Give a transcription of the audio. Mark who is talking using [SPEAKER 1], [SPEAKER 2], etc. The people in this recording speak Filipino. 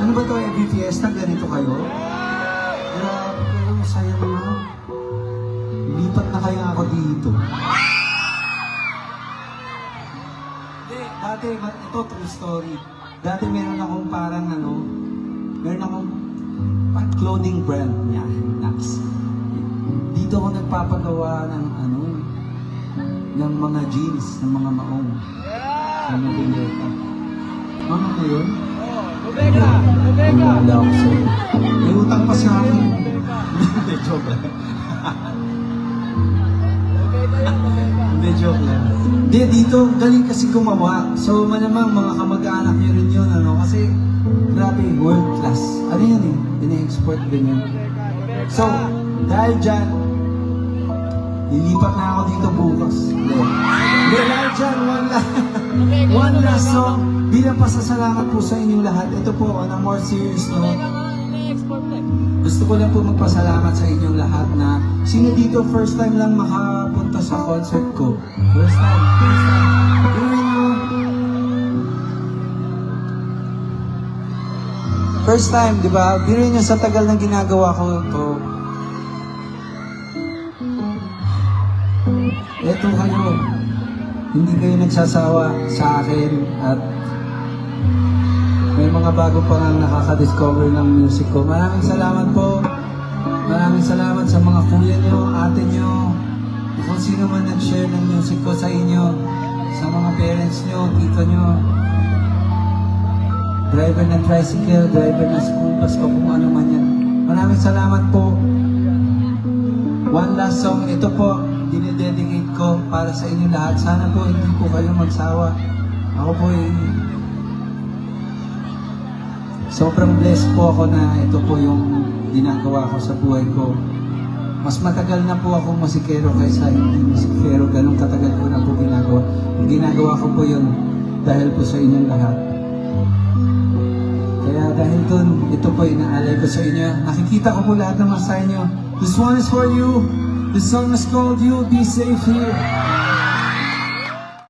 [SPEAKER 1] Ano ba to, every fiesta, ganito kayo? Grabe kayo, saya naman. Lipat na kaya ako dito. Hindi, dati, ito true story. Dati meron akong parang meron akong clothing brand niya, Nax. Dito ako nagpapagawa ng ng mga jeans, ng mga maong. Ano pinita? Ano mo yun?
[SPEAKER 2] Omega! Omega!
[SPEAKER 1] Wala ako sa'yo. May utang pa sa akin. Hindi, joke lang. Hindi, joke lang. Hindi, dito, galing kasi gumawa. So, malamang mga kamag-anak niyo rin yun, kasi, grabe, world class. Ano yun eh? Pina-export din yun. So, dahil dyan, lilipat na ako dito bukas. Hindi, dahil dyan, one last song. Bilang pasasalamat po sa inyong lahat, ito po, on a more serious note, gusto ko lang po magpasalamat sa inyong lahat na sino dito first time lang makapunta sa concert ko. First time. First time, di ba? Biruin nyo sa tagal ng ginagawa ko ito. Eto kayo. Hindi kayo nagsasawa sa akin at may mga bago pa nga nakaka-discover ng music ko. Maraming salamat po. Maraming salamat sa mga kuya nyo, ate nyo, kung sino man nag-share ng music ko sa inyo, sa mga parents nyo, tito nyo, driver ng tricycle, driver ng school bus, o kung ano man yan. Maraming salamat po. One last song, ito po, dinededicate ko para sa inyo lahat. Sana po hindi po kayo magsawa. Ako po sobrang blessed po ako na ito po yung ginagawa ko sa buhay ko. Mas matagal na po akong masikero kaysa hindi masikero. Ganun katagal ko na po ginagawa. Ginagawa ko po yun dahil po sa inyong lahat. Kaya dahil dun, ito po inaalay ko sa inyo. Nakikita ko po lahat ng masaya nyo. This one is for you. This song is called You'll Be Safe Here.